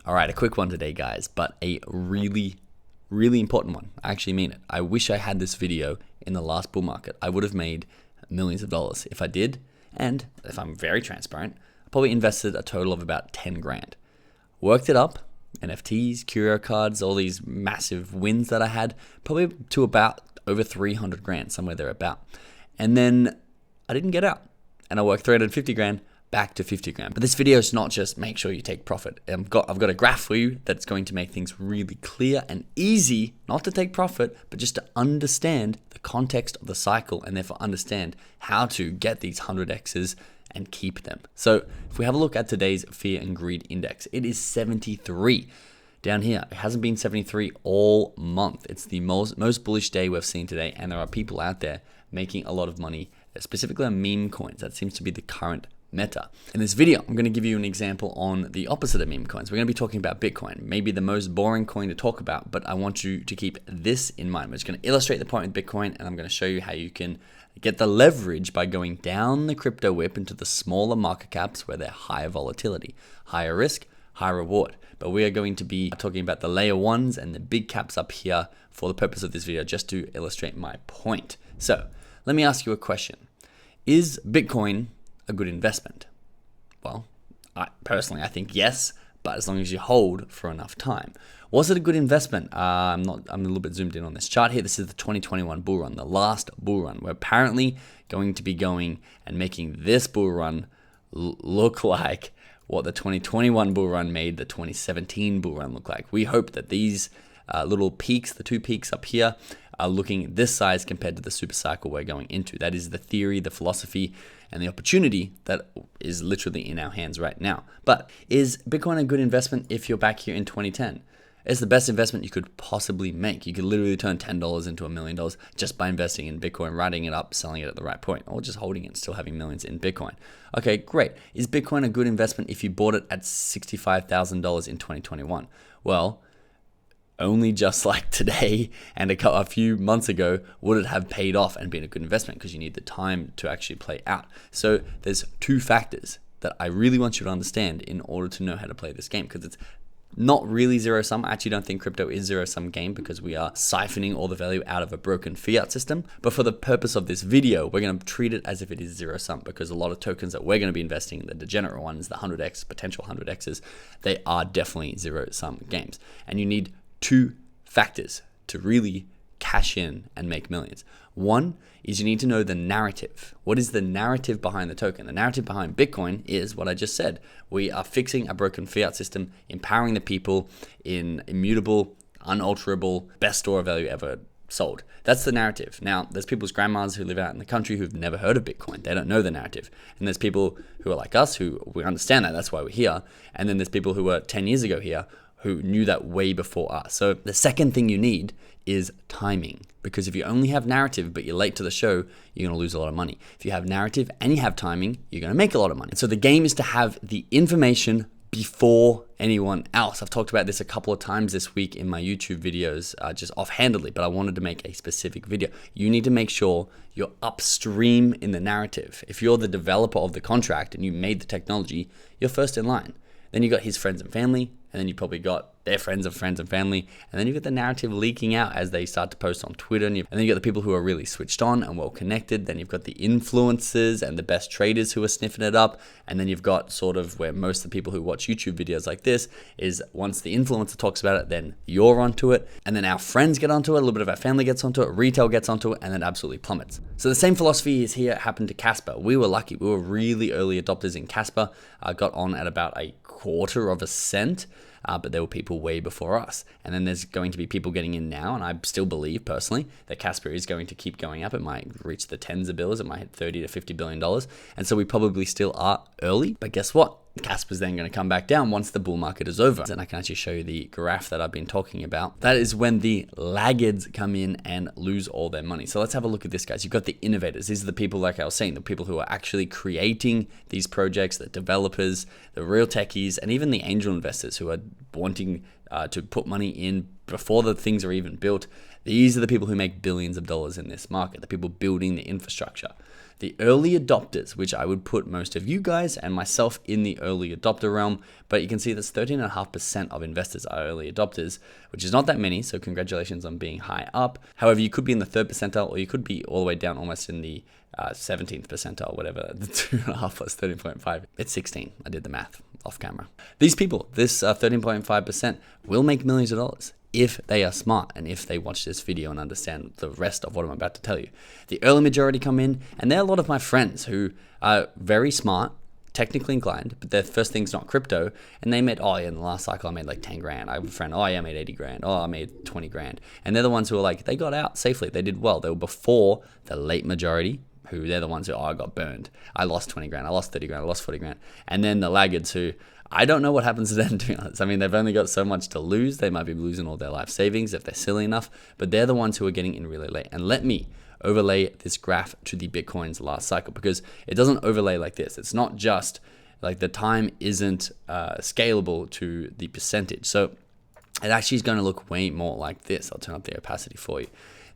All right, a quick one today, guys, but a really, really important one. I actually mean it. I wish I had this video in the last bull market. I would have made millions of dollars if I did. And if I'm very transparent, I probably invested a total of about 10 grand. Worked it up, NFTs, curio cards, all these massive wins that I had, probably to about over 300 grand, somewhere there about. And then I didn't get out. And I worked 350 grand back to 50 grand. But this video is not just make sure you take profit. I've got a graph for you that's going to make things really clear and easy, not to take profit, but just to understand the context of the cycle and therefore understand how to get these 100x's and keep them. So if we have a look at today's fear and greed index, it is 73 down here. It hasn't been 73 all month. It's the most bullish day we've seen today. And there are people out there making a lot of money, specifically on meme coins. That seems to be the current meta. In this video, I'm going to give you an example on the opposite of meme coins. We're going to be talking about Bitcoin, maybe the most boring coin to talk about, but I want you to keep this in mind. We're just going to illustrate the point with Bitcoin, and I'm going to show you how you can get the leverage by going down the crypto whip into the smaller market caps where they're higher volatility, higher risk, higher reward. But we are going to be talking about the layer ones and the big caps up here for the purpose of this video, just to illustrate my point. So let me ask you a question. Is Bitcoin a good investment? Well, I think yes, but as long as you hold for enough time. Was it a good investment? I'm a little bit zoomed in on this chart here. This is the 2021 bull run, the last bull run. We're apparently going to be going and making this bull run look like what the 2021 bull run made the 2017 bull run look like. We hope that these little peaks, the two peaks up here, are looking this size compared to the super cycle we're going into. That is the theory, the philosophy, and the opportunity that is literally in our hands right now. But is Bitcoin a good investment if you're back here in 2010? It's the best investment you could possibly make. You could literally turn $10 into $1 million just by investing in Bitcoin, writing it up, selling it at the right point, or just holding it and still having millions in Bitcoin. Okay, great. Is Bitcoin a good investment if you bought it at $65,000 in 2021? Well, only just like today and a few months ago would it have paid off and been a good investment, because you need the time to actually play out. So there's two factors that I really want you to understand in order to know how to play this game, because it's not really zero sum. I actually don't think crypto is zero sum game, because we are siphoning all the value out of a broken fiat system. But for the purpose of this video, we're going to treat it as if it is zero sum, because a lot of tokens that we're going to be investing in, the degenerate ones, the 100x, potential 100x's, they are definitely zero sum games. And you need two factors to really cash in and make millions. One is you need to know the narrative. What is the narrative behind the token? The narrative behind Bitcoin is what I just said. We are fixing a broken fiat system, empowering the people in immutable, unalterable, best store of value ever sold. That's the narrative. Now, there's people's grandmas who live out in the country who've never heard of Bitcoin. They don't know the narrative. And there's people who are like us who we understand that. That's why we're here. And then there's people who were 10 years ago here who knew that way before us. So the second thing you need is timing, because if you only have narrative but you're late to the show, you're going to lose a lot of money. If you have narrative and you have timing, you're going to make a lot of money. And so the game is to have the information before anyone else. I've talked about this a couple of times this week in my YouTube videos, just offhandedly, but I wanted to make a specific video. You need to make sure you're upstream in the narrative. If you're the developer of the contract and you made the technology, you're first in line. Then you got his friends and family, and then you probably got their friends and family, and then you get the narrative leaking out as they start to post on Twitter, and then you got the people who are really switched on and well connected. Then you've got the influencers and the best traders who are sniffing it up, and then you've got sort of where most of the people who watch YouTube videos like this is once the influencer talks about it, then you're onto it, and then our friends get onto it, a little bit of our family gets onto it, retail gets onto it, and then absolutely plummets. So the same philosophy is here happened to Casper. We were lucky. We were really early adopters in Casper. Got on at about a quarter of a cent. But there were people way before us. And then there's going to be people getting in now, and I still believe personally that Casper is going to keep going up. It might reach the tens of billions, it might hit $30 to $50 billion. And so we probably still are early, but guess what? Casper's then going to come back down once the bull market is over. And I can actually show you the graph that I've been talking about. That is when the laggards come in and lose all their money. So let's have a look at this, guys. You've got the innovators. These are the people, like I was saying, the people who are actually creating these projects, the developers, the real techies, and even the angel investors who are wanting to put money in before the things are even built. These are the people who make billions of dollars in this market, the people building the infrastructure. The early adopters, which I would put most of you guys and myself in the early adopter realm, but you can see that's 13.5% of investors are early adopters, which is not that many, so congratulations on being high up. However, you could be in the 3rd percentile, or you could be all the way down almost in the 17th percentile, whatever, the 2.5 plus 13.5. It's 16. I did the math off camera. These people, this 13.5%, will make millions of dollars if they are smart and if they watch this video and understand the rest of what I'm about to tell you. The early majority come in, and they're a lot of my friends who are very smart, technically inclined, but their first thing's not crypto, and they made, oh yeah, in the last cycle I made like 10 grand. I have a friend, oh yeah, I made 80 grand. Oh, I made 20 grand. And they're the ones who are like, they got out safely. They did well. They were before the late majority, who they're the ones who, oh, I got burned. I lost 20 grand. I lost 30 grand. I lost 40 grand. And then the laggards who, I don't know what happens to them, to be honest. I mean, they've only got so much to lose. They might be losing all their life savings if they're silly enough, but they're the ones who are getting in really late. And let me overlay this graph to the Bitcoin's last cycle, because it doesn't overlay like this. It's not just like the time isn't scalable to the percentage. So it actually is going to look way more like this. I'll turn up the opacity for you.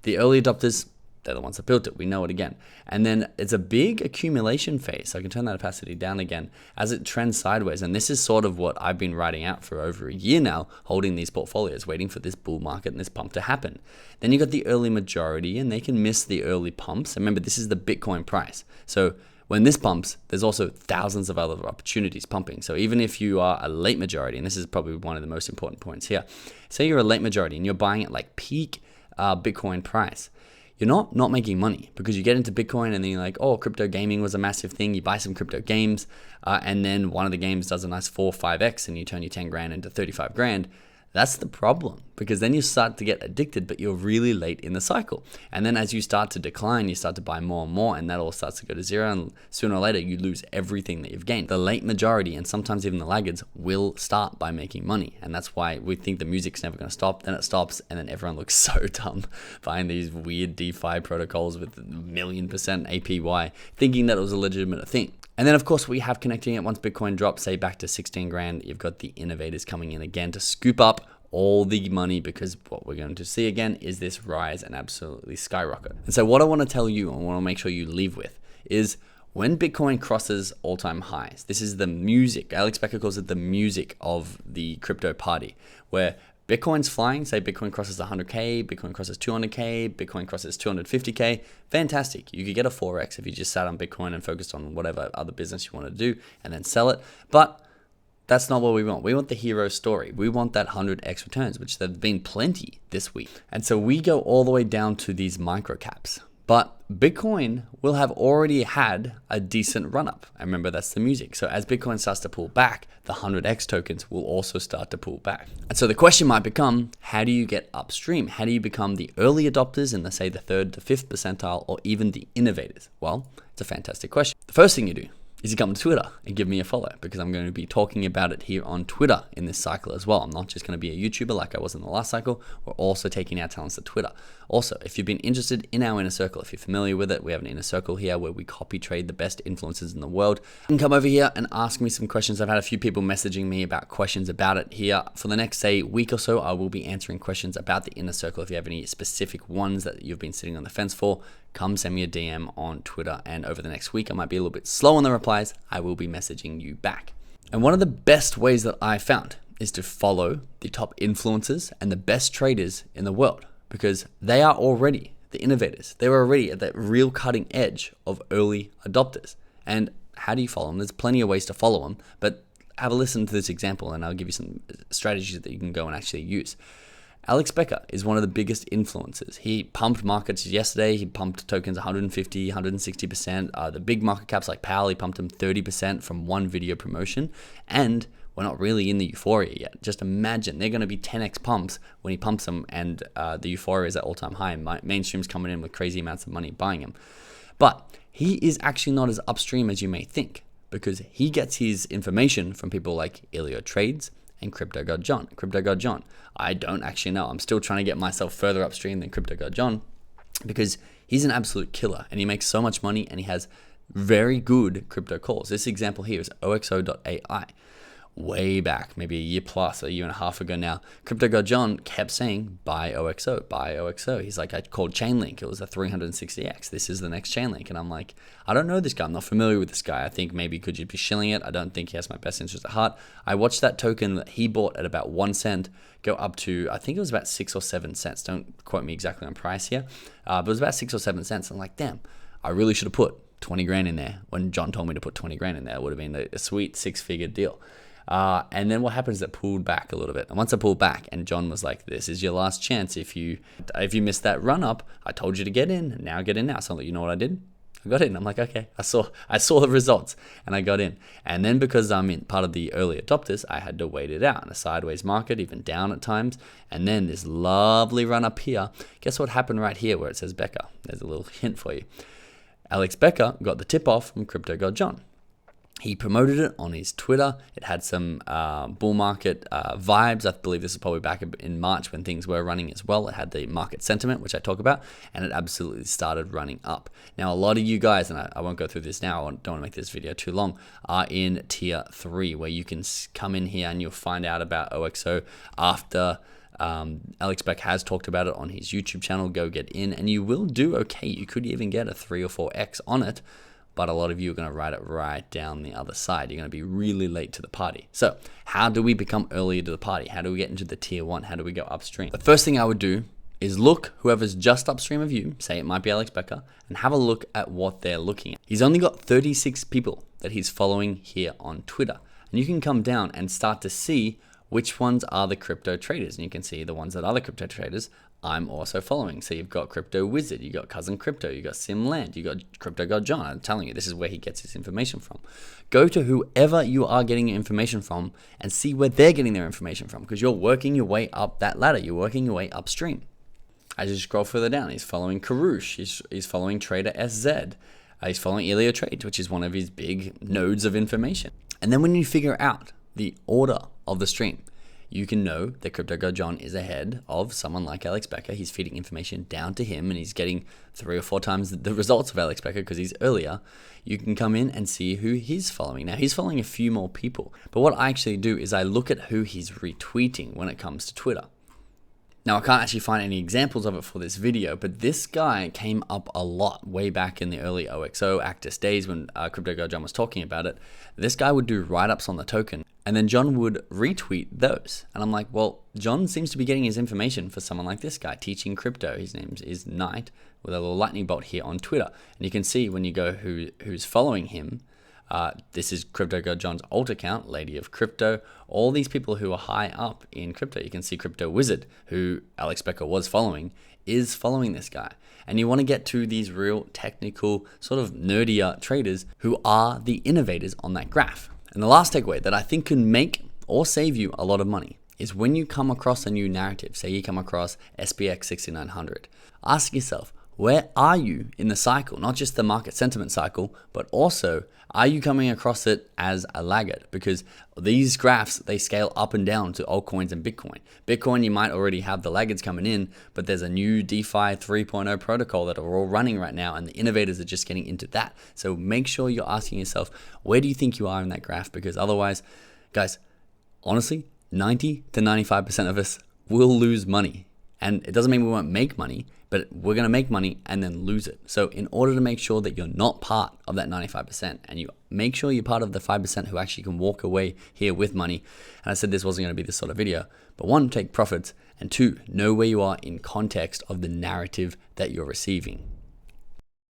The early adopters, they're the ones that built it. We know it again. And then it's a big accumulation phase. So I can turn that opacity down again as it trends sideways. And this is sort of what I've been writing out for over a year now, holding these portfolios, waiting for this bull market and this pump to happen. Then you got the early majority, and they can miss the early pumps. And remember, this is the Bitcoin price. So when this pumps, there's also thousands of other opportunities pumping. So even if you are a late majority, and this is probably one of the most important points here, say you're a late majority and you're buying at like peak Bitcoin price, you're not making money, because you get into Bitcoin and then you're like, oh, crypto gaming was a massive thing. You buy some crypto games, and then one of the games does a nice 4 or 5x, and you turn your 10 grand into 35 grand. That's the problem, because then you start to get addicted, but you're really late in the cycle. And then as you start to decline, you start to buy more and more, and that all starts to go to zero. And sooner or later, you lose everything that you've gained. The late majority, and sometimes even the laggards, will start by making money. And that's why we think the music's never going to stop. Then it stops, and then everyone looks so dumb buying these weird DeFi protocols with 1,000,000% APY, thinking that it was a legitimate thing. And then, of course, we have connecting it once Bitcoin drops, say, back to 16 grand. You've got the innovators coming in again to scoop up all the money, because what we're going to see again is this rise and absolutely skyrocket. And so what I want to tell you, and want to make sure you leave with, is when Bitcoin crosses all-time highs, this is the music. Alex Becker calls it the music of the crypto party, where Bitcoin's flying. Say Bitcoin crosses 100K, Bitcoin crosses 200K, Bitcoin crosses 250K. Fantastic. You could get a 4x if you just sat on Bitcoin and focused on whatever other business you want to do and then sell it. But that's not what we want. We want the hero story. We want that 100x returns, which there have been plenty this week. And so we go all the way down to these micro caps. But Bitcoin will have already had a decent run up. And remember, that's the music. So as Bitcoin starts to pull back, the 100x tokens will also start to pull back. And so the question might become, how do you get upstream? How do you become the early adopters in, say, the 3rd to 5th percentile, or even the innovators? Well, it's a fantastic question. The first thing you do is you come to Twitter and give me a follow, because I'm going to be talking about it here on Twitter in this cycle as well. I'm not just going to be a YouTuber like I was in the last cycle. We're also taking our talents to Twitter. Also, if you've been interested in our inner circle, if you're familiar with it, we have an inner circle here where we copy trade the best influencers in the world. You can come over here and ask me some questions. I've had a few people messaging me about questions about it here. For the next, say, week or so, I will be answering questions about the inner circle. If you have any specific ones that you've been sitting on the fence for, come send me a DM on Twitter. And over the next week, I might be a little bit slow on the replies. I will be messaging you back. And one of the best ways that I found is to follow the top influencers and the best traders in the world, because they are already the innovators. They're already at that real cutting edge of early adopters. And how do you follow them? There's plenty of ways to follow them, but have a listen to this example and I'll give you some strategies that you can go and actually use. Alex Becker is one of the biggest influencers. He pumped markets yesterday. He pumped tokens 150, 160%. The big market caps like Powell, he pumped them 30% from one video promotion. And we're not really in the euphoria yet. Just imagine they're going to be 10x pumps when he pumps them, and the euphoria is at all-time high. Mainstream's coming in with crazy amounts of money buying him. But he is actually not as upstream as you may think, because he gets his information from people like Ilio Trades and Crypto God John. Crypto God John, I don't actually know. I'm still trying to get myself further upstream than Crypto God John, because he's an absolute killer and he makes so much money and he has very good crypto calls. This example here is OXO.ai. way back, maybe a year plus, a year and a half ago now, Crypto God John kept saying, buy OXO, buy OXO. He's like, I called Chainlink. It was a 360X. This is the next Chainlink. And I'm like, I don't know this guy. I'm not familiar with this guy. I think maybe could you be shilling it? I don't think he has my best interest at heart. I watched that token that he bought at about 1 cent go up to, I think it was about 6 or 7 cents. Don't quote me exactly on price here. But it was about 6 or 7 cents. I'm like, damn, I really should have put 20 grand in there when John told me to put 20 grand in there. It would have been a sweet 6-figure deal. And then what happens is it pulled back a little bit. And once it pulled back and John was like, this is your last chance. If you missed that run up, I told you to get in. Now get in now. So you know what I did? I got in. I'm like, okay, I saw the results and I got in. And then because I'm in part of the early adopters, I had to wait it out in a sideways market, even down at times. And then this lovely run up here. Guess what happened right here where it says Becker? There's a little hint for you. Alex Becker got the tip off from Crypto God John. He promoted it on his Twitter. It had some bull market vibes. I believe this is probably back in March when things were running as well. It had the market sentiment, which I talk about, and it absolutely started running up. Now, a lot of you guys, and I won't go through this now, I don't want to make this video too long, are in tier 3, where you can come in here and you'll find out about OXO after Alex Beck has talked about it on his YouTube channel. Go get in, and you will do okay. You could even get a 3 or 4x on it. But a lot of you are going to ride it right down the other side. You're going to be really late to the party. So how do we become earlier to the party? How do we get into the tier 1? How do we go upstream? The first thing I would do is look whoever's just upstream of you, say it might be Alex Becker, and have a look at what they're looking at. He's only got 36 people that he's following here on Twitter. And you can come down and start to see which ones are the crypto traders. And you can see the ones that are the crypto traders I'm also following. So you've got Crypto Wizard, you got Cousin Crypto, you got Simland, you got Crypto God John. I'm telling you, this is where he gets his information from. Go to whoever you are getting your information from and see where they're getting their information from, because you're working your way up that ladder. You're working your way upstream. As you scroll further down, he's following Karush, he's following Trader SZ, he's following Elio Trades, which is one of his big nodes of information. And then when you figure out the order of the stream, you can know that Crypto God John is ahead of someone like Alex Becker. He's feeding information down to him and he's getting 3 or 4 times the results of Alex Becker because he's earlier. You can come in and see who he's following. Now, he's following a few more people, but what I actually do is I look at who he's retweeting when it comes to Twitter. Now, I can't actually find any examples of it for this video, but this guy came up a lot way back in the early OXO Actus days when Crypto God John was talking about it. This guy would do write-ups on the token, and then John would retweet those. And I'm like, well, John seems to be getting his information for someone like this guy, Teaching Crypto. His name is Knight, with a little lightning bolt here on Twitter. And you can see when you go who's following him, this is Crypto God John's alt account, Lady of Crypto, all these people who are high up in crypto. You can see Crypto Wizard, who Alex Becker was following, is following this guy. And you want to get to these real technical, sort of nerdier traders who are the innovators on that graph. And the last takeaway that I think can make or save you a lot of money is when you come across a new narrative, say you come across SPX 6900, ask yourself, where are you in the cycle? Not just the market sentiment cycle, but also, are you coming across it as a laggard? Because these graphs, they scale up and down to altcoins and Bitcoin. Bitcoin, you might already have the laggards coming in, but there's a new DeFi 3.0 protocol that are all running right now, and the innovators are just getting into that. So make sure you're asking yourself, where do you think you are in that graph? Because otherwise, guys, honestly, 90 to 95% of us will lose money. And it doesn't mean we won't make money, but we're going to make money and then lose it. So in order to make sure that you're not part of that 95% and you make sure you're part of the 5% who actually can walk away here with money, and I said this wasn't going to be this sort of video, but 1, take profits, and 2, know where you are in context of the narrative that you're receiving.